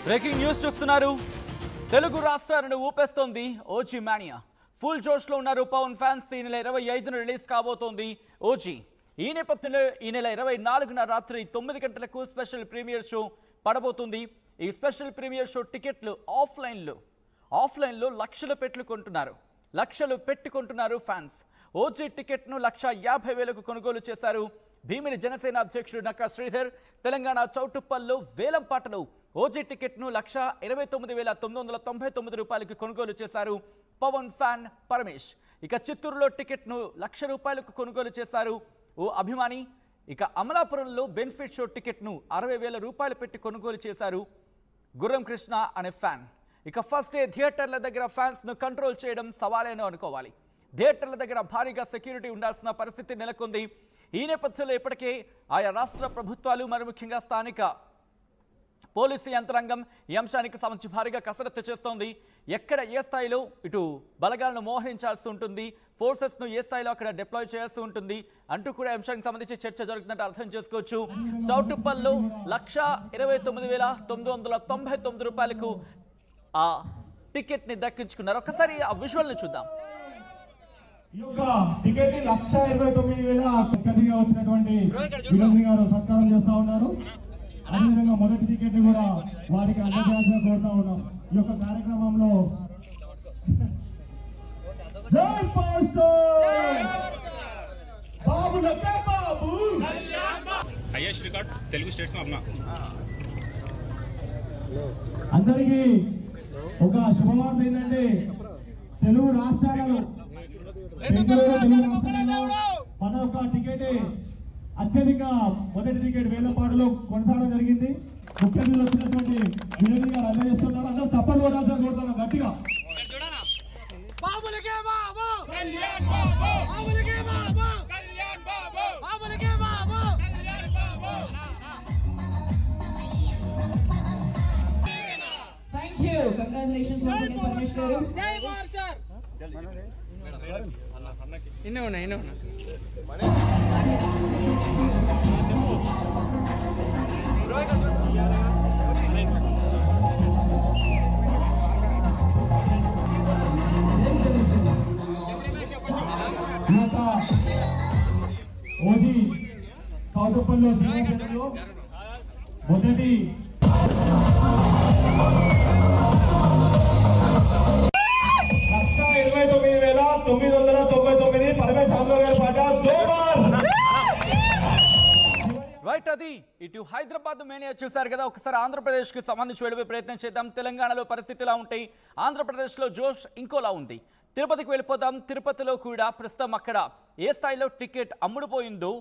Breaking news చూస్తున్నారు. తెలుగు రాష్ట్రాలను ఊపేస్తోంది OG mania. Full జోష్లో ఉన్నారు పవన్ ఫ్యాన్స్. ఈ నెల 25న రిలీజ్ కాబోతోంది ఓజీ. ఈ నేపథ్యంలో ఈ నెల 24న రాత్రి 9 గంటలకు స్పెషల్ ప్రీమియర్ షో పడబోతుంది. ఈ స్పెషల్ ప్రీమియర్ షో టికెట్లు ఆఫ్లైన్లో లక్షలు పెట్టుకుంటున్నారు ఫ్యాన్స్. ఓజీ టికెట్ను 1,50,000కు కొనుగోలు చేశారు. భీమిలి జనసేన అధ్యక్షుడు నక్కా శ్రీధర్ తెలంగాణ చౌటుప్పల్లో వేలంపాటలో ఓజీ టికెట్ను 1,29,999 రూపాయలకు కొనుగోలు చేశారు పవన్ ఫ్యాన్ పరమేష్. ఇక చిత్తూరులో టికెట్ను ₹1,00,000 కొనుగోలు చేశారు ఓ అభిమాని. ఇక అమలాపురంలో బెనిఫిట్ షో టికెట్ను 60,000 రూపాయలు పెట్టి కొనుగోలు చేశారు గుర్రం కృష్ణ అనే ఫ్యాన్. ఇక ఫస్ట్ డే థియేటర్ల దగ్గర ఫ్యాన్స్ను కంట్రోల్ చేయడం సవాలేనో అనుకోవాలి. థియేటర్ల దగ్గర భారీగా సెక్యూరిటీ ఉండాల్సిన పరిస్థితి నెలకొంది. ఈ నేపథ్యంలో ఇప్పటికే ఆయా రాష్ట్ర ప్రభుత్వాలు మరి ముఖ్యంగా స్థానిక పోలీసు యంత్రాంగం ఈ అంశానికి సంబంధించి భారీగా కసరత్తు చేస్తోంది. ఎక్కడ ఏ స్థాయిలో ఇటు బలగాలను మోహరించాల్సి ఉంటుంది, ఫోర్సెస్ను ఏ స్థాయిలో అక్కడ డిప్లాయ్ చేయాల్సి ఉంటుంది అంటూ కూడా అంశానికి సంబంధించి చర్చ జరుగుతుందంటే అర్థం చేసుకోవచ్చు. చౌటుప్పల్లో 1,29,999 రూపాయలకు ఆ టికెట్ని దక్కించుకున్నారు. ఒకసారి ఆ విజువల్ని చూద్దాం. ఈ యొక్క టికెట్ 1,29,000 అత్యధికంగా వచ్చినటువంటి వినోద్ గారు సత్కారం చేస్తా ఉన్నారు. అదేవిధంగా మొదటి టికెట్ ని కూడా వారికి అందజేయాల్సిన కోరుతా ఉన్నాం. ఈ యొక్క కార్యక్రమంలో జై పోస్టర్ బాబు లక్కే బాబు హైయెస్ట్ రికార్డ్ తెలుగు స్టేట్స్ లో అందరికీ ఒక శుభవార్త ఏంటంటే తెలుగు రాష్ట్రాలలో మన ఒక టికెట్ అత్యధిక మొదటి టికెట్ వేలంపాటలో కొనసాగడం జరిగింది. ముఖ్య అతిథులు వచ్చినటువంటి వినోద్ గారు అందజేస్తున్నారు. అందరూ చప్పట్లు కొట్టాల్సిన కోరుతున్నాం గట్టిగా. Thank you. Congratulations once again, Parmesh garu. Jai Marsar. ఇన్నే ఉన్నా ఓజీ చౌటుప్పల్లో శ్రీనివాసంలో మొదటి 1,29,999 పరమేశ్ గారి పాట రైట్. అది ఇటు హైదరాబాద్ మేనియా చూశారు కదా. ఒకసారి ఆంధ్రప్రదేశ్కి సంబంధించి వెళ్ళిపోయే ప్రయత్నం చేద్దాం. తెలంగాణలో పరిస్థితిలా ఉంటాయి, ఆంధ్రప్రదేశ్లో జోష్ ఇంకోలా ఉంది. తిరుపతికి వెళ్ళిపోతాం. తిరుపతిలో కూడా ప్రస్తుతం అక్కడ ఏ స్థాయిలో టికెట్ అమ్ముడుపోయిందో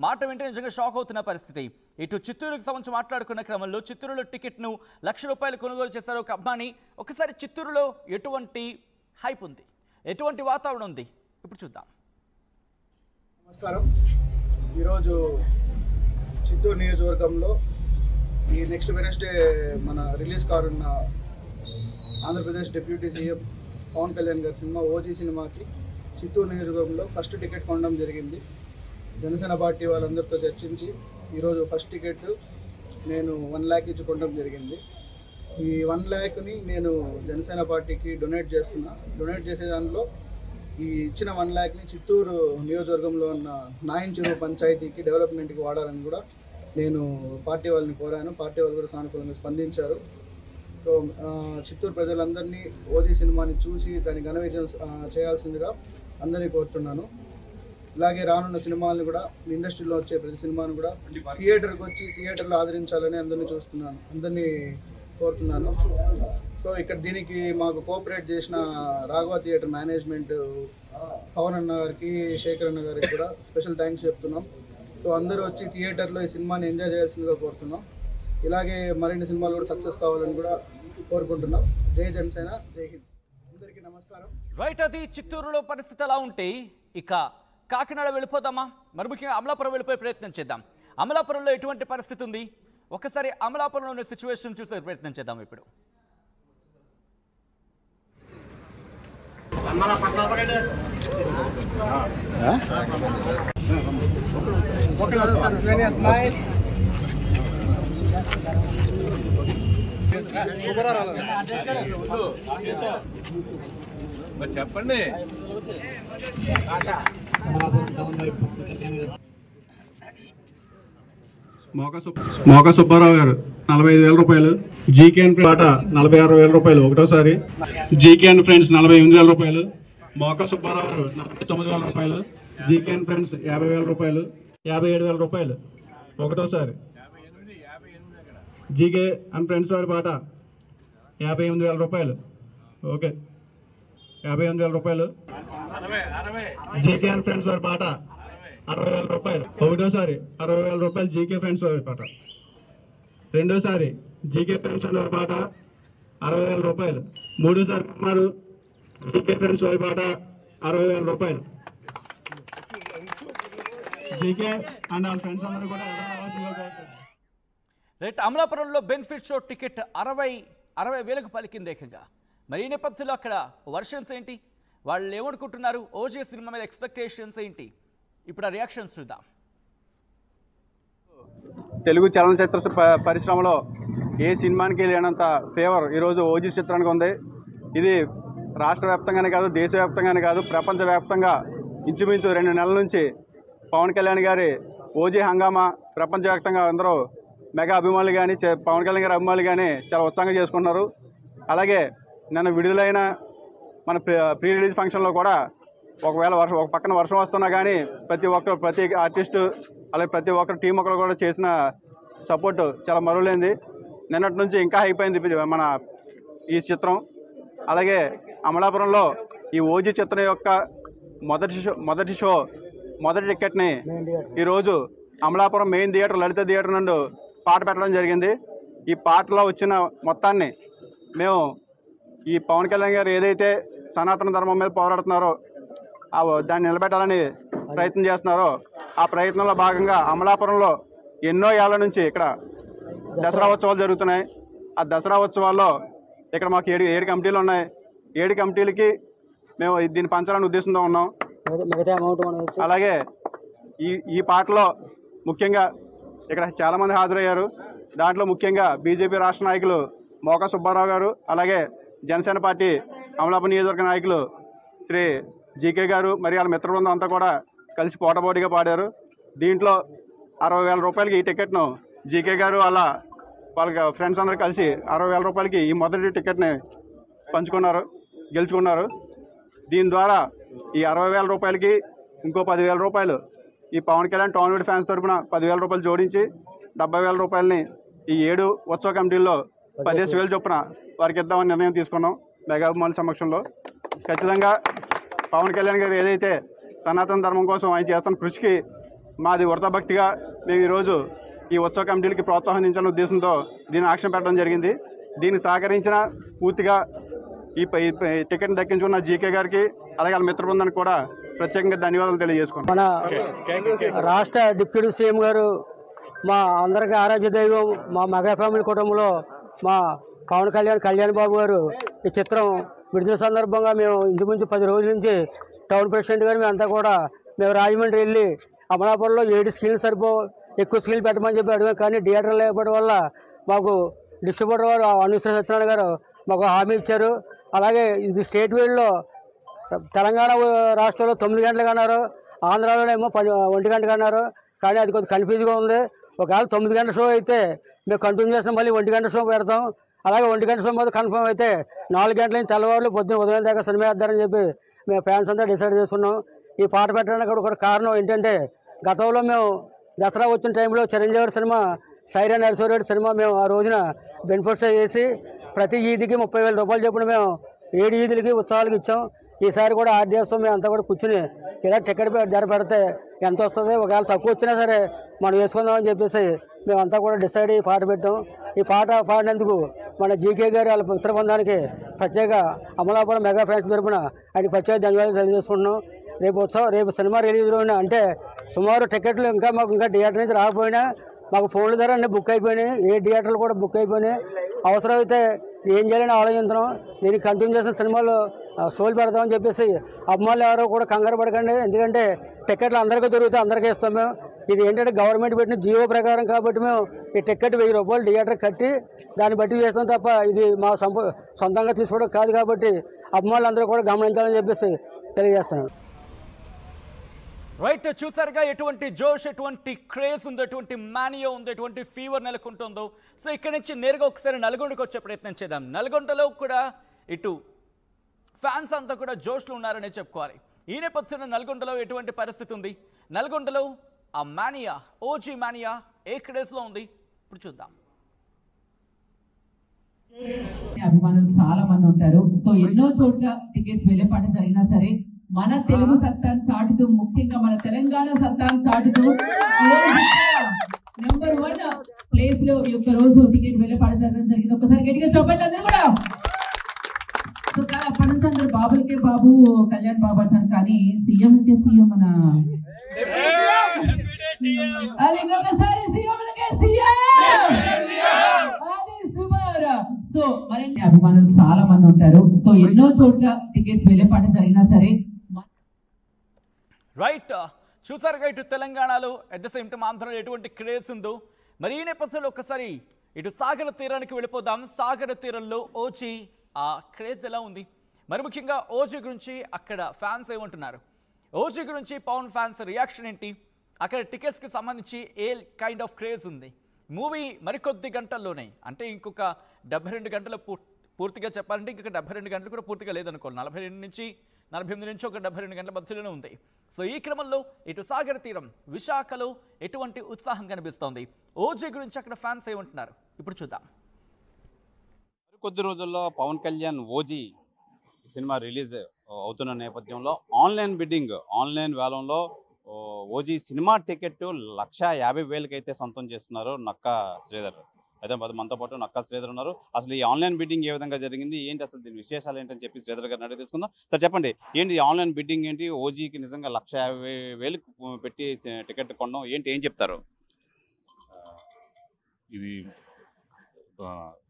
మాట వింటే నిజంగా షాక్ అవుతున్న పరిస్థితి. ఇటు చిత్తూరుకి సంబంధించి మాట్లాడుకున్న క్రమంలో చిత్తూరులో టికెట్ను ₹1,00,000 కొనుగోలు చేశారు ఒక అమ్మాని. ఒకసారి చిత్తూరులో ఎటువంటి హైప్ ఉంది, ఎటువంటి వాతావరణం ఉంది ఇప్పుడు చూద్దాం. నమస్కారం. ఈరోజు చిత్తూరు నియోజకవర్గంలో ఈ నెక్స్ట్ వెనస్డే మన రిలీజ్ కానున్న ఆంధ్రప్రదేశ్ డిప్యూటీ సీఎం పవన్ కళ్యాణ్ గారి సినిమా ఓజీ సినిమాకి చిత్తూరు నియోజకవర్గంలో ఫస్ట్ టికెట్ కొనడం జరిగింది. జనసేన పార్టీ వాళ్ళందరితో చర్చించి ఈరోజు ఫస్ట్ టికెట్ నేను 1 lakh ఇచ్చి కొనడం జరిగింది. ఈ 1 lakhని నేను జనసేన పార్టీకి డొనేట్ చేసే దానిలో ఈ ఇచ్చిన 1 lakhని చిత్తూరు నియోజకవర్గంలో ఉన్న నాయంచెరువు పంచాయతీకి డెవలప్మెంట్కి వాడాలని కూడా నేను పార్టీ వాళ్ళని కోరాను. పార్టీ వాళ్ళు కూడా సానుకూలంగా స్పందించారు. సో చిత్తూరు ప్రజలందరినీ ఓజీ సినిమాని చూసి దాన్ని ఘన విజయం చేయాల్సిందిగా అందరినీ కోరుతున్నాను. ఇలాగే రానున్న సినిమాలను కూడా ఇండస్ట్రీలో వచ్చే ప్రతి సినిమాను కూడా థియేటర్కి వచ్చి థియేటర్లో ఆదరించాలని అందరినీ కోరుతున్నాను. సో ఇక్కడ దీనికి మాకు కోఆపరేట్ చేసిన రాఘవ థియేటర్ మేనేజ్మెంట్ పవన్ అన్న గారికి, శేఖర్ అన్న గారికి కూడా స్పెషల్ థ్యాంక్స్ చెప్తున్నాం. సో అందరూ వచ్చి థియేటర్లో ఈ సినిమాని ఎంజాయ్ చేయాల్సిందిగా కోరుతున్నాం. ఇలాగే మరిన్ని సినిమాలు కూడా సక్సెస్ కావాలని కూడా కోరుకుంటున్నాం. జై జనసేన, జై హింద్. అందరికీ నమస్కారం. రైట్. అది చిత్తూరులో పరిస్థితి ఎలా ఉంటే ఇక కాకినాడ వెళ్ళిపోదామా? మరి ముఖ్యంగా అమలాపురం వెళ్ళిపోయే ప్రయత్నం చేద్దాం. అమలాపురంలో ఎటువంటి పరిస్థితి ఉంది? ఒకసారి అమలాపురంలో ఉన్న సిచ్యువేషన్ చూసే ప్రయత్నం చేద్దాం. ఇప్పుడు చెప్పండి. మోకా సుబ్బారావు గారు 45,000 రూపాయలు. జీకే అండ్ పాట 46,000 రూపాయలు ఒకటోసారి. జీకే అండ్ ఫ్రెండ్స్ 48,000 రూపాయలు. మోకా సుబ్బారావు గారు 49,000 రూపాయలు. జీకే అండ్ ఫ్రెండ్స్ 50,000 రూపాయలు. 57,000 రూపాయలు ఒకటోసారి. జీకే అండ్ ఫ్రెండ్స్ వారి పాట 58,000 రూపాయలు. ఓకే, 58,000 రూపాయలు. జీకే అండ్ ఫ్రెండ్స్ వారి పాట 60,000 రూపాయలు ఒకటోసారి. 60,000 రూపాయలు జీకే ఫ్రెండ్స్ వారి పాట. రెండోసారి జీకే ఫ్రెండ్స్ వారి పాట 60,000 రూపాయలు. మూడోసారి కుమారు జీకే ఫ్రెండ్స్ వారి పాట 60,000 రూపాయలు. జీకే అండ్ వాళ్ళ ఫ్రెండ్స్ అందరూ కూడా రైట్. అమలాపురంలో బెనిఫిట్ షో టికెట్ 60,000కు పలికింది ఏకంగా. మరి ఈ నేపథ్యంలో అక్కడ వర్షన్స్ ఏంటి, వాళ్ళు ఏమనుకుంటున్నారు, ఓజీ సినిమా మీద ఎక్స్పెక్టేషన్స్ ఏంటి, ఇప్పుడు ఆ రియాక్షన్స్ చూద్దాం. తెలుగు చలనచిత్ర పరిశ్రమలో ఏ సినిమానికి లేనంత ఫేవర్ ఈరోజు ఓజీ చిత్రానికి ఉంది. ఇది రాష్ట్ర వ్యాప్తంగానే కాదు, దేశవ్యాప్తంగానే కాదు, ప్రపంచవ్యాప్తంగా ఇంచుమించు 2 నెలల నుంచి పవన్ కళ్యాణ్ గారి ఓజీ హంగామా ప్రపంచవ్యాప్తంగా అందరూ మెగా అభిమానులు కానీ పవన్ కళ్యాణ్ గారి అభిమానులు కానీ చాలా ఉత్సాహంగా చేసుకుంటున్నారు. అలాగే నిన్న విడుదలైన మన ప్రీ రిలీజ్ ఫంక్షన్లో కూడా ఒకవేళ ఒక పక్కన వర్షం వస్తున్నా కానీ ప్రతి ఆర్టిస్టు అలాగే ప్రతి ఒక్కరు టీం ఒకరు కూడా చేసిన సపోర్టు చాలా మరువలేంది. నిన్నటి నుంచి ఇంకా అయిపోయింది మన ఈ చిత్రం. అలాగే అమలాపురంలో ఈ ఓజీ చిత్రం యొక్క మొదటి టికెట్ని ఈరోజు అమలాపురం మెయిన్ థియేటర్ లలిత థియేటర్ నుండి పాట పెట్టడం జరిగింది. ఈ పాటలో వచ్చిన మొత్తాన్ని మేము ఈ పవన్ కళ్యాణ్ గారు ఏదైతే సనాతన ధర్మం మీద పోరాడుతున్నారో దాన్ని నిలబెట్టాలని ప్రయత్నం చేస్తున్నారో ఆ ప్రయత్నంలో భాగంగా అమలాపురంలో ఎన్నో ఏళ్ల నుంచి ఇక్కడ దసరా ఉత్సవాలు జరుగుతున్నాయి. ఆ దసరా ఉత్సవాల్లో ఇక్కడ మాకు 7 కమిటీలు ఉన్నాయి. 7 కమిటీలకి మేము దీన్ని పంచాలని ఉద్దేశంతో ఉన్నాం. అలాగే ఈ పాటలో ముఖ్యంగా ఇక్కడ చాలామంది హాజరయ్యారు. దాంట్లో ముఖ్యంగా బీజేపీ రాష్ట్ర నాయకులు మోకా సుబ్బారావు గారు, అలాగే జనసేన పార్టీ అమలాపురం నియోజకవర్గ నాయకులు శ్రీ జీకే గారు మరి వాళ్ళ మిత్ర బృందం అంతా కూడా కలిసి పోటాపోటీగా పాడారు. దీంట్లో 60,000 రూపాయలకి ఈ టికెట్ను జీకే గారు వాళ్ళ ఫ్రెండ్స్ అందరూ కలిసి 60,000 రూపాయలకి ఈ మొదటి టికెట్ని గెలుచుకున్నారు. దీని ద్వారా ఈ 60,000 రూపాయలకి ఇంకో 10,000 రూపాయలు ఈ పవన్ కళ్యాణ్ టాలీవుడ్ ఫ్యాన్స్ తరఫున 10,000 రూపాయలు జోడించి 70,000 రూపాయలని ఈ 7 ఉత్సవ కమిటీల్లో 15,000 చొప్పున వారికి ఇద్దామని నిర్ణయం తీసుకున్నాం మెగా అభిమానుల సమక్షంలో. ఖచ్చితంగా పవన్ కళ్యాణ్ గారు ఏదైతే సనాతన ధర్మం కోసం ఆయన చేస్తున్న కృషికి మాది వృతాభక్తిగా మేము ఈరోజు ఈ ఉత్సవ కమిటీలకి ప్రోత్సహించాలనే ఉద్దేశంతో దీన్ని యాక్షన్ పెట్టడం జరిగింది. దీనికి సహకరించిన పూర్తిగా ఈ టికెట్ని దక్కించుకున్న జీకే గారికి అలాగే వాళ్ళ మిత్ర బృందానికి కూడా ప్రత్యేకంగా ధన్యవాదాలు తెలియజేసుకున్నాం. మన రాష్ట్ర డిప్యూటీ సీఎం గారు మా అందరికీ ఆరాధ్య దైవం, మా మెగా ఫ్యామిలీ కుటుంబంలో మా పవన్ కళ్యాణ్ బాబు గారు ఈ చిత్రం విడుదల సందర్భంగా మేము ఇంచుమించు 10 రోజుల నుంచి టౌన్ ప్రెసిడెంట్ గారు మేమంతా కూడా మేము రాజమండ్రి వెళ్ళి అమలాపురంలో 7 స్క్రీన్లు ఎక్కువ స్క్రీన్లు పెట్టమని చెప్పి అడిగాం. కానీ థియేటర్ లేకపోవడం వల్ల మాకు డిస్ట్రిబ్యూటర్ గారు అనుశ్రీ సత్యనారాయణ గారు మాకు హామీ ఇచ్చారు. అలాగే ఇది స్టేట్ వైడ్లో తెలంగాణ రాష్ట్రంలో 9 గంటలకు అన్నారు, ఆంధ్రాలోనేమో 1 గంటకు అన్నారు. కానీ అది కొంచెం కన్ఫ్యూజ్గా ఉంది. ఒకవేళ 9 గంటల షో అయితే మేము కంటిన్యూ చేస్తాం, మళ్ళీ 1 గంట షో పెడతాం. అలాగే 1 గంట షో మీద కన్ఫర్మ్ అయితే 4 గంటల నుంచి తెల్లవారులు ఉదయం దాకా సినిమా వేద్దారని చెప్పి మేము ఫ్యాన్స్ అంతా డిసైడ్ చేసుకున్నాం. ఈ పాట పెట్టడానికి కూడా కారణం ఏంటంటే గతంలో మేము దసరా వచ్చిన టైంలో చిరంజీవి సినిమా సైరా నరసింహారెడ్డి సినిమా మేము ఆ రోజున బెనిఫిట్ షో చేసి ప్రతి ఈదికి 30,000 రూపాయలు చెప్పిన మేము 7 ఈదులకి ఉత్సవాలకు ఇచ్చాం. ఈసారి కూడా ఆర్డీఎస్తో మేము అంతా కూడా కూర్చుని ఇలా టికెట్ ధర పెడితే ఎంత వస్తుంది, ఒకవేళ తక్కువ వచ్చినా సరే మనం వేసుకుందామని చెప్పేసి మేమంతా కూడా డిసైడ్ అయ్యి పాట పెట్టాం. ఈ పాట పాడినందుకు మన జీకే గారి వాళ్ళ మిత్ర బృందానికి ప్రత్యేక అమలాపురం మెగా ఫ్యాన్స్ తరపున ఆయనకి ప్రత్యేక ధన్యవాదాలు తెలియజేసుకుంటున్నాం. రేపు సినిమా రిలీజ్ రోజున అంటే సుమారు టికెట్లు మాకు ఇంకా థియేటర్ నుంచి రాకపోయినా మాకు ఫోన్ల ద్వారా అన్నీ బుక్ అయిపోయినాయి. ఏ థియేటర్లు కూడా బుక్ అయిపోయినాయి. అవసరమైతే ఏం చేయాలని ఆలోచిస్తున్నాం. దీనికి కంటిన్యూ చేసిన సినిమాలు షోలు పెడతామని చెప్పేసి అభిమానులు ఎవరో కూడా కంగారు పడకండి. ఎందుకంటే టికెట్లు అందరికీ దొరికితే అందరికీ ఇస్తాం. మేము ఇది ఏంటంటే గవర్నమెంట్ పెట్టిన జీవో ప్రకారం కాబట్టి మేము ఈ టికెట్ 1000 రూపాయలు థియేటర్ కట్టి దాన్ని బట్టి వేస్తాం తప్ప ఇది మా సొంతంగా తీసుకోవడం కాదు. కాబట్టి అభిమానులందరూ కూడా గమనించాలని చెప్పేసి తెలియజేస్తున్నాను. రైట్, చూసారుగా ఎటువంటి జోష్, ఎటువంటి క్రేజ్ ఉందో, ఎటువంటి మానియో ఉందో, ఎటువంటి ఫీవర్ నెలకొంటుందో. సో ఇక్కడి నుంచి నేరుగా ఒకసారి నల్గొండకు వచ్చే ప్రయత్నం చేద్దాం. నల్గొండలో కూడా ఇటు ఫ్యాన్స్ అంతా కూడా జోష్లో ఉన్నారనే చెప్పుకోవాలి. ఈ నేపథ్యంలో నల్గొండలో ఎటువంటి పరిస్థితి ఉంది, నల్గొండలో ఆ మానియా, ఓజీ మానియా ఏ క్రేజ్లో ఉంది ఇప్పుడు చూద్దాం. అభిమానులు చాలా మంది ఉంటారు. సో ఎన్నో చోట్ల టికెట్స్ వెళ్ళేపాటు జరిగినా సరే మన తెలుగు సత్తాను చాటుతూ, ముఖ్యంగా మన తెలంగాణ సత్తాను చాటుతూ నెంబర్ 1 ప్లేస్ లో ఈ యొక్క రోజు టికెట్ వెళ్ళేపాటు జరగడం జరిగింది. ఒకసారి గట్టిగా చెప్పండి అందరూ కూడా. సో కానీ అప్పటి నుంచి అందరు బాబులకే బాబు, కళ్యాణ్ బాబు అంటారు, కానీ సీఎం అంటే సీఎం మన అది ఇంకొకసారి సీఎంలకే సీఎం అది సూపర్. సో మరిన్ని అభిమానులు చాలా మంది ఉంటారు. సో ఎన్నో చోట్ల టికెట్స్ వెళ్ళేపాటు జరిగినా సరే రైట్, చూసారుగా ఇటు తెలంగాణలో అట్ ద సేమ్ టైం ఆంధ్రలో ఎటువంటి క్రేజ్ ఉందో. మరి ఈ నేపథ్యంలో ఒకసారి ఇటు సాగర తీరానికి వెళ్ళిపోదాం. సాగర తీరంలో ఓజీ ఆ క్రేజ్ ఎలా ఉంది, మరి ముఖ్యంగా ఓజీ గురించి అక్కడ ఫ్యాన్స్ ఏమంటున్నారు, ఓజీ గురించి పవన్ ఫ్యాన్స్ రియాక్షన్ ఏంటి, అక్కడ టికెట్స్కి సంబంధించి ఏ కైండ్ ఆఫ్ క్రేజ్ ఉంది. మూవీ మరికొద్ది గంటల్లోనే, అంటే ఇంకొక 72 గంటల పూర్తిగా చెప్పాలంటే ఇంకొక 72 గంటలు కూడా పూర్తిగా లేదనుకోవాలి. 48 నుంచి ఒక 72 గంటల మధ్యలోనే ఉంది. సో ఈ క్రమంలో ఇటు సాగర తీరం విశాఖలో ఎటువంటి ఉత్సాహం కనిపిస్తోంది, ఓజీ గురించి అక్కడ ఫ్యాన్స్ ఏమంటున్నారు ఇప్పుడు చూద్దాం. కొద్ది రోజుల్లో Pawan Kalyan OG cinema release అవుతున్న నేపథ్యంలో ఆన్లైన్ బిడ్డింగ్, ఆన్లైన్ వేలంలో ఓజీ సినిమా టికెట్ 150,000కి అయితే సొంతం చేస్తున్నారు నక్కా శ్రీధర్. అయితే మనతో పాటు నక్కా శ్రీధర్ ఉన్నారు. అసలు ఈ ఆన్లైన్ బిడ్డింగ్ ఏ విధంగా జరిగింది, ఏంటి అసలు దీని విశేషాలు ఏంటని చెప్పి శ్రీధర్ గారిని అడిగి తెలుసుకుందాం. సార్ చెప్పండి, ఏంటి ఆన్లైన్ బిడ్డింగ్ ఏంటి, ఓజీకి నిజంగా 150,000 పెట్టి టికెట్ కొనడం ఏంటి, ఏం చెప్తారు? ఇది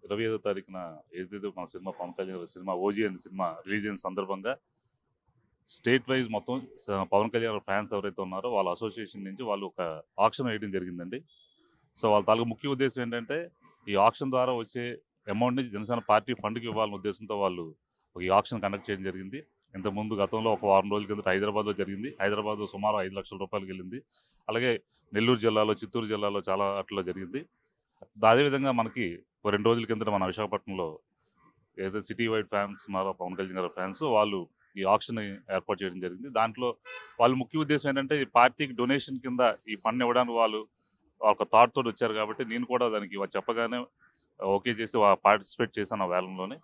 25వ తారీఖున ఏదైతే మన cinema Pawan Kalyan cinema OG అనే సినిమా రిలీజ్ అయిన సందర్భంగా స్టేట్ వైజ్ మొత్తం పవన్ కళ్యాణ్ ఫ్యాన్స్ ఎవరైతే ఉన్నారో వాళ్ళ అసోసియేషన్ నుంచి వాళ్ళు ఒక ఆక్షన్ వేయడం జరిగిందండి. సో వాళ్ళ తాలూకు ముఖ్య ఉద్దేశం ఏంటంటే ఈ ఆక్షన్ ద్వారా వచ్చే అమౌంట్ని జనసేన పార్టీ ఫండ్కి ఇవ్వాలనే ఉద్దేశంతో వాళ్ళు ఈ ఆక్షన్ కండక్ట్ చేయడం జరిగింది. ఇంతకుముందు గతంలో ఒక వారం రోజుల కింద హైదరాబాద్లో జరిగింది. హైదరాబాద్లో సుమారు 5 లక్షల రూపాయలకి వెళ్ళింది. అలాగే నెల్లూరు జిల్లాలో, చిత్తూరు జిల్లాలో చాలా అట్లా జరిగింది. అదేవిధంగా మనకి 2 రోజుల కింద మన విశాఖపట్నంలో ఏదైతే సిటీ వైడ్ ఫ్యాన్స్ ఉన్నారో పవన్ కళ్యాణ్ గారి ఫ్యాన్స్, వాళ్ళు ఈ ఆక్షన్ ఏర్పాటు చేయడం జరిగింది. దాంట్లో వాళ్ళ ముఖ్య ఉద్దేశం ఏంటంటే ఈ పార్టీకి డొనేషన్ కింద ఈ ఫండ్ ఇవ్వడానికి వాళ్ళు ఒక థాట్ తోటి వచ్చారు. కాబట్టి నేను కూడా దానికి చెప్పగానే ఓకే చేసి పార్టిసిపేట్ చేశాను ఆ వేలంలోనే.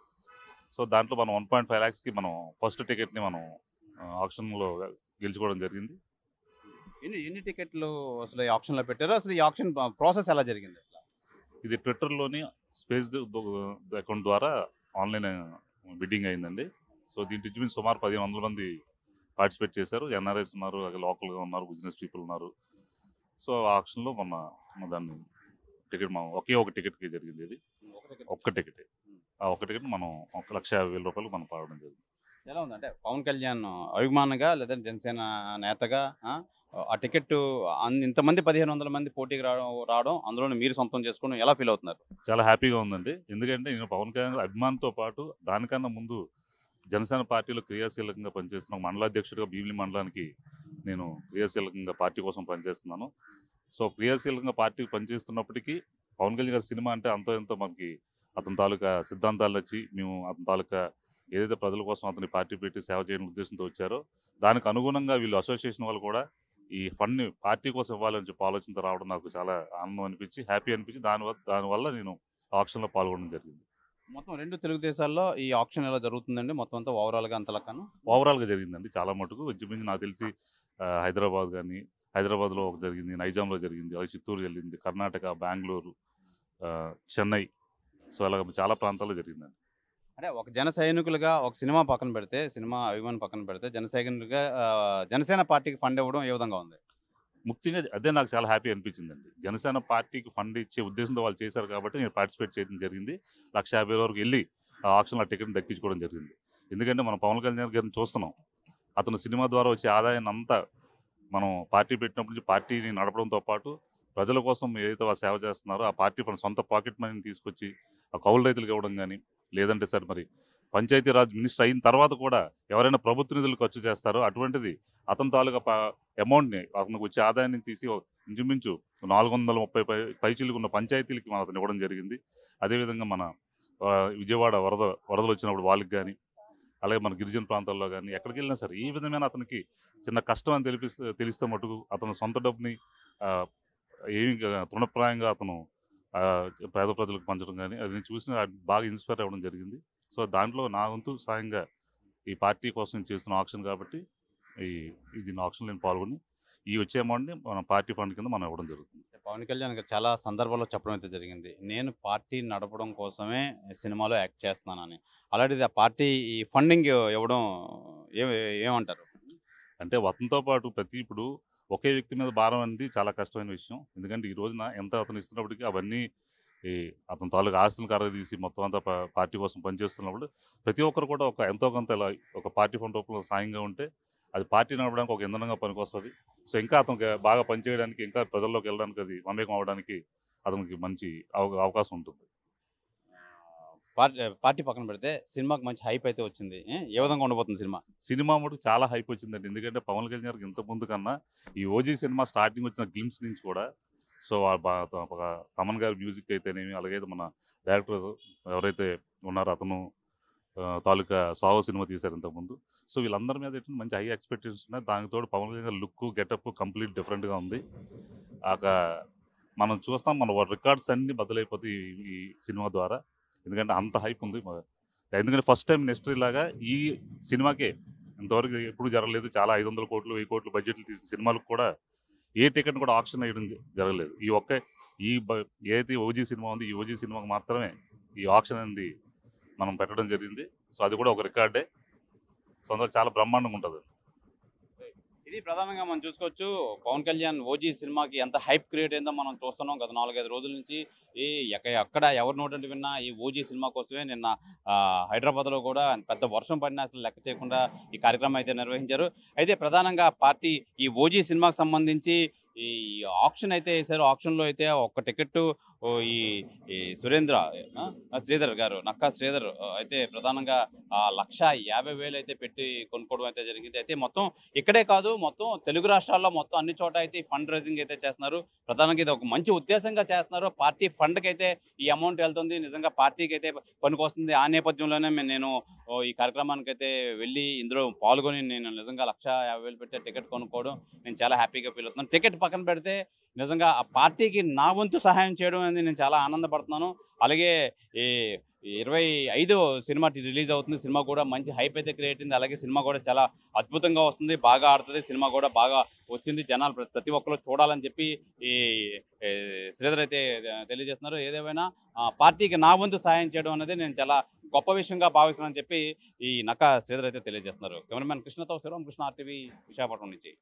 సో దాంట్లో మనం 1.5 lakhsకి మనం ఫస్ట్ టికెట్ని మనం ఆక్షన్లో గెలుచుకోవడం జరిగింది. ఎన్ని టికెట్లు అసలు ఈ ఆక్షన్లో పెట్టారు, అసలు ఈ ఆక్షన్ ప్రాసెస్ ఎలా జరిగింది? ఇది ట్విట్టర్లోని స్పేస్ అకౌంట్ ద్వారా ఆన్లైన్ బిడ్డింగ్ అయిందండి. సో దీంట్లో ఇంచుమించు సుమారు 1500 మంది పార్టిసిపేట్ చేశారు. ఎన్ఆర్ఐస్ ఉన్నారు, లోకల్గా ఉన్నారు, బిజినెస్ పీపుల్ ఉన్నారు. సో ఆక్షన్లో దాన్ని టికెట్ మనం ఒకే ఒక టికెట్కి జరిగింది. ఇది ఒక్క టికెట్, ఆ ఒక్క టికెట్ మనం 150,000 రూపాయలు మనం పాడడం జరిగింది. ఎలా ఉంది అంటే పవన్ కళ్యాణ్ అభిమానిగా లేదా జనసేన నేతగా ఆ టికెట్ ఇంతమంది 1500 మంది పోటీకి రావడం, అందులో మీరు సొంతం చేసుకోవడం ఎలా ఫీల్ అవుతున్నారు? చాలా హ్యాపీగా ఉందండి. ఎందుకంటే నేను పవన్ కళ్యాణ్ అభిమానంతో పాటు దానికన్నా ముందు జనసేన పార్టీలో క్రియాశీలకంగా పనిచేస్తున్న మండలాధ్యక్షుడిగా భీమిలి మండలానికి నేను క్రియాశీలకంగా పార్టీ కోసం పనిచేస్తున్నాను. సో క్రియాశీలకంగా పార్టీకి పనిచేస్తున్నప్పటికీ పవన్ కళ్యాణ్ గారి సినిమా అంటే అంతో ఎంతో మనకి అతని తాలూకా సిద్ధాంతాలు నచ్చి మేము అతని తాలూకా ఏదైతే ప్రజల కోసం అతని పార్టీ పెట్టి సేవ చేయడం ఉద్దేశంతో వచ్చారో దానికి అనుగుణంగా వీళ్ళు అసోసియేషన్ వాళ్ళు కూడా ఈ ఫండ్ని పార్టీ కోసం ఇవ్వాలని చెప్పి ఆలోచనతో రావడం నాకు చాలా ఆనందం అనిపించి, హ్యాపీ అనిపించి దానివల్ల నేను ఆక్షన్లో పాల్గొనడం జరిగింది. మొత్తం 2 తెలుగు దేశాల్లో ఈ ఆక్షన్ ఎలా జరుగుతుందండి? మొత్తం అంతా ఓవరాల్గా అంత లెక్కన ఓవరాల్గా జరిగిందండి. చాలా మటుకు ఇంచుమించు నాకు తెలిసి హైదరాబాద్ కానీ, హైదరాబాద్లో ఒక జరిగింది, నైజాంలో జరిగింది, అలాగే చిత్తూరు జరిగింది, కర్ణాటక, బెంగళూరు, చెన్నై, సో అలాగ చాలా ప్రాంతాల్లో జరిగిందండి. అంటే ఒక జన సైనికులుగా ఒక సినిమా పక్కన పెడితే, సినిమా అభిమాని పక్కన పెడితే, జన సైనికులుగా జనసేన పార్టీకి ఫండ్ ఇవ్వడం ఏ విధంగా ఉంది? ముఖ్యంగా అదే నాకు చాలా హ్యాపీ అనిపించిందండి. జనసేన పార్టీకి ఫండ్ ఇచ్చే ఉద్దేశంతో వాళ్ళు చేశారు కాబట్టి నేను పార్టిసిపేట్ చేయడం జరిగింది. 150,000 వరకు వెళ్ళి ఆ ఆక్షన్లో టికెట్ని దక్కించుకోవడం జరిగింది. ఎందుకంటే మనం పవన్ కళ్యాణ్ గారిని చూస్తున్నాం, అతను సినిమా ద్వారా వచ్చే ఆదాయాన్ని అంతా మనం పార్టీ పెట్టినప్పటి నుంచి పార్టీని నడపడంతో పాటు ప్రజల కోసం ఏదైతే వాళ్ళు సేవ చేస్తున్నారో ఆ పార్టీ ఫండ్ సొంత పాకెట్ మనీని తీసుకొచ్చి ఆ కౌలు రైతులకు ఇవ్వడం కానీ, లేదంటే సార్ మరి పంచాయతీరాజ్ మినిస్టర్ అయిన తర్వాత కూడా ఎవరైనా ప్రభుత్వ నిధులు ఖర్చు చేస్తారో అటువంటిది అతని తాలూకా అమౌంట్ని అతనికి వచ్చే ఆదాయాన్ని తీసి ఇంచుమించు 430 పైచీలకు ఉన్న పంచాయతీలకి మనం అతను ఇవ్వడం జరిగింది. అదేవిధంగా మన విజయవాడ వరదలు వచ్చినప్పుడు వాళ్ళకి కానీ, అలాగే మన గిరిజన ప్రాంతాల్లో కానీ ఎక్కడికి వెళ్ళినా సరే ఈ విధమైన అతనికి చిన్న కష్టం అని తెలిస్తే మటుకు అతను సొంత డబ్బుని ఏమి తృణప్రాయంగా అతను పేద ప్రజలకు పంచడం కానీ అది నేను చూసిన బాగా ఇన్స్పైర్ అవ్వడం జరిగింది. సో దాంట్లో నా వంతు సాయంగా ఈ పార్టీ కోసం చేస్తున్న ఆక్షన్ కాబట్టి దీని ఆక్షన్లో నేను పాల్గొని ఈ వచ్చే అమౌంట్ని మన పార్టీ ఫండ్ కింద మనం ఇవ్వడం జరుగుతుంది. పవన్ కళ్యాణ్ గారు చాలా సందర్భాల్లో చెప్పడం అయితే జరిగింది, నేను పార్టీ నడపడం కోసమే సినిమాలో యాక్ట్ చేస్తున్నానని. అలాంటిది ఆ పార్టీ ఈ ఫండింగ్ ఇవ్వడం ఏమంటారు? అంటే అతనితో పాటు ఇప్పుడు ఒకే వ్యక్తి మీద భారం అనేది చాలా కష్టమైన విషయం. ఎందుకంటే ఈ రోజున ఎంత అతను ఇస్తున్నప్పటికీ అవన్నీ అతని తాలూకు ఆస్తులను కరగదీసి మొత్తం అంతా పార్టీ కోసం పనిచేస్తున్నప్పుడు ప్రతి ఒక్కరు కూడా ఎంతో కొంత ఇలా ఒక పార్టీ ఫండ్ రూపంలో సాయంగా ఉంటే అది పార్టీ నడపడానికి ఒక ఇంధనంగా పనికొస్తుంది. సో ఇంకా అతనికి బాగా పనిచేయడానికి, ఇంకా ప్రజల్లోకి వెళ్ళడానికి, అది మమేకం అవడానికి అతనికి మంచి అవకాశం ఉంటుంది. పార్టీ పక్కన పెడితే సినిమాకి మంచి హైప్ అయితే వచ్చింది. ఏ విధంగా ఉండబోతుంది సినిమా మటుకు చాలా హైప్ వచ్చిందండి. ఎందుకంటే పవన్ కళ్యాణ్ గారికి ఇంత ముందు కన్నా ఈ ఓజీ సినిమా స్టార్టింగ్ వచ్చిన గ్లిమ్స్ నుంచి కూడా సో తమన్ గారి మ్యూజిక్ అయితేనేమి, అలాగే మన డైరెక్టర్ ఎవరైతే ఉన్నారో అతను తాలూకా సావో సినిమా తీశారు ఇంతకుముందు. సో వీళ్ళందరి మీద మంచి హై ఎక్స్పెక్టేషన్స్ ఉన్నాయి. దానితో పవన్ కళ్యాణ్ గారి లుక్ గెటప్ కంప్లీట్ డిఫరెంట్గా ఉంది. మనం చూస్తాం, మన రికార్డ్స్ అన్నీ బదులైపోతాయి ఈ సినిమా ద్వారా. ఎందుకంటే అంత హైప్ ఉంది. ఎందుకంటే ఫస్ట్ టైం నెక్స్ట్ లాగా ఈ సినిమాకే ఇంతవరకు ఎప్పుడు జరగలేదు. చాలా 500 కోట్లు 1000 కోట్లు బడ్జెట్లు తీసిన సినిమాలకు కూడా ఏ టికెట్ కూడా ఆప్షన్ వేయడం జరగలేదు. ఏదైతే ఓజీ సినిమా ఉంది, ఈ ఓజీ సినిమాకి మాత్రమే ఈ ఆప్షన్ అనేది మనం పెట్టడం జరిగింది. సో అది కూడా ఒక రికార్డే. సో అందులో చాలా బ్రహ్మాండంగా ఉంటుంది. ఇది ప్రధానంగా మనం చూసుకోవచ్చు, పవన్ కళ్యాణ్ ఓజీ సినిమాకి ఎంత హైప్ క్రియేట్ అయిందో మనం చూస్తున్నాం గత 4-5 రోజుల నుంచి. అక్కడ ఎవరి నోటంటే విన్నా ఈ ఓజీ సినిమా కోసమే నిన్న హైదరాబాద్లో కూడా పెద్ద వర్షం పడినా అసలు లెక్క చేయకుండా ఈ కార్యక్రమం అయితే నిర్వహించారు. అయితే ప్రధానంగా పార్టీ ఈ ఓజీ సినిమాకి సంబంధించి ఈ ఆప్షన్ అయితే వేశారు. ఆప్షన్లో అయితే ఒక్క టికెట్ ఈ శ్రీధర్ గారు, నక్కా శ్రీధర్ అయితే ప్రధానంగా 1,50,000 అయితే పెట్టి కొనుక్కోవడం అయితే జరిగింది. అయితే మొత్తం ఇక్కడే కాదు, మొత్తం తెలుగు రాష్ట్రాల్లో మొత్తం అన్ని చోట అయితే ఫండ్ రైజింగ్ అయితే చేస్తున్నారు. ప్రధానంగా ఇది ఒక మంచి ఉద్దేశంగా చేస్తున్నారు. పార్టీ ఫండ్కి అయితే ఈ అమౌంట్ వెళ్తుంది, నిజంగా పార్టీకి అయితే పనికొస్తుంది. ఆ నేపథ్యంలోనే నేను ఈ కార్యక్రమానికి అయితే వెళ్ళి ఇందులో పాల్గొని నేను నిజంగా 1,50,000 పెట్టే టికెట్ కొనుక్కోవడం నేను చాలా హ్యాపీగా ఫీల్ అవుతున్నాను. టికెట్ పక్కన పెడితే నిజంగా ఆ పార్టీకి నా వంతు సహాయం చేయడం అనేది నేను చాలా ఆనందపడుతున్నాను. అలాగే ఈ 25 సినిమా రిలీజ్ అవుతుంది. సినిమా కూడా మంచి హైప్ అయితే క్రియేట్ అయింది. అలాగే సినిమా కూడా చాలా అద్భుతంగా వస్తుంది, బాగా ఆడుతుంది. సినిమా కూడా బాగా వచ్చింది, జనాలు ప్రతి ఒక్కరు చూడాలని చెప్పి ఈ శ్రీధర్ అయితే తెలియజేస్తున్నారు. ఏదేమైనా పార్టీకి నా వంతు సహాయం చేయడం అనేది నేను చాలా గొప్ప విషయంగా భావిస్తున్నానని చెప్పి ఈ నక్కా శ్రీధర్ అయితే తెలియజేస్తున్నారు. కెమెరామెన్ కృష్ణతో శివరాం కృష్ణ, RTV విశాఖపట్నం నుంచి.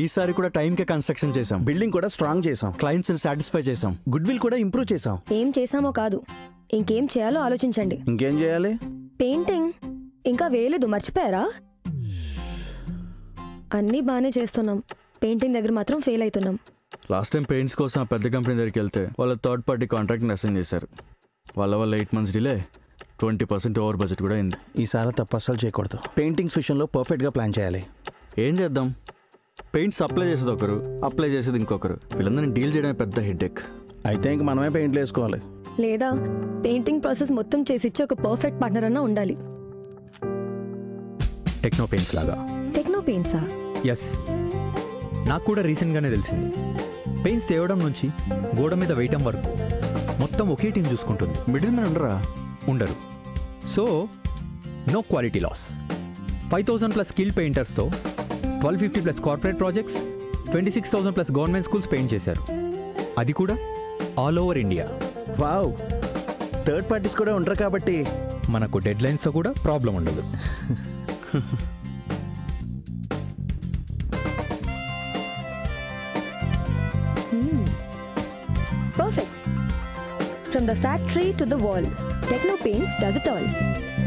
ఈసారి కూడా టైంకే కన్స్ట్రక్షన్ చేసాం, బిల్డింగ్ కూడా స్ట్రాంగ్ చేసాం, క్లయింట్స్ ని సాటిస్ఫై చేసాం, గుడ్ విల్ కూడా ఇంప్రూవ్ చేసాం. ఏం చేసామో కాదు, ఇంకేం చేయాలో ఆలోచించండి. ఇంకేం చేయాలి? పెయింటింగ్ ఇంకా వేయలేదు, మర్చిపోయారా? అన్నీ బాగానే చేస్తున్నాం, పెయింటింగ్ దగ్గర మాత్రం ఫెయిల్ అవుతున్నాం. లాస్ట్ టైం పెయింట్స్ కోసం ఆ పెద్ద కంపెనీ దగ్గరికి వెళ్తే వాళ్ళ థర్డ్ పార్టీ కాంట్రాక్ట్ని అసైన్ చేశారు. వాళ్ళ 8 months డిలే, 20% ఓవర్ బడ్జెట్ కూడా అయింది. ఈసారి తప్పు అస్సలు చేయకూడదు. పెయింటింగ్స్ విషయంలో పర్ఫెక్ట్గా ప్లాన్ చేయాలి. ఏం చేద్దాం? పెయింట్స్ అప్లై చేసేది ఒకరు, అప్లై చేసేది ఇంకొకరు. వీళ్ళందరినీ డీల్ చేయడానికి పెద్ద హెడ్ఏక్. అయితే ఇంక మనమే పెయింట్లు వేసుకోవాలి. లేదా పెయింటింగ్ ప్రాసెస్ మొత్తం చేసిచ్చి ఒక పర్ఫెక్ట్ పార్ట్నర్ అన్నా ఉండాలి. టెక్నో పెయింట్స్ లాగా. టెక్నో పెయింట్సా? ఎస్, నాకు కూడా రీసెంట్గానే తెలిసింది. పెయింట్స్ తేవడం నుంచి గోడ మీద వేయటం వరకు మొత్తం ఒకే టీం చూసుకుంటుంది. మిడిల్ మ్యాన్ ఉండరు. So no quality loss. 5,000+ skill పెయింటర్స్తో 1,250+ corporate projects, 26,000+ government schools paint చేశారు. అది కూడా all over India. Wow, third parties కూడా ఉంటారు కాబట్టి మనకు డెడ్ లైన్స్తో కూడా ప్రాబ్లం ఉండదు. perfect. From the factory to the wall, Techno Paints does it all.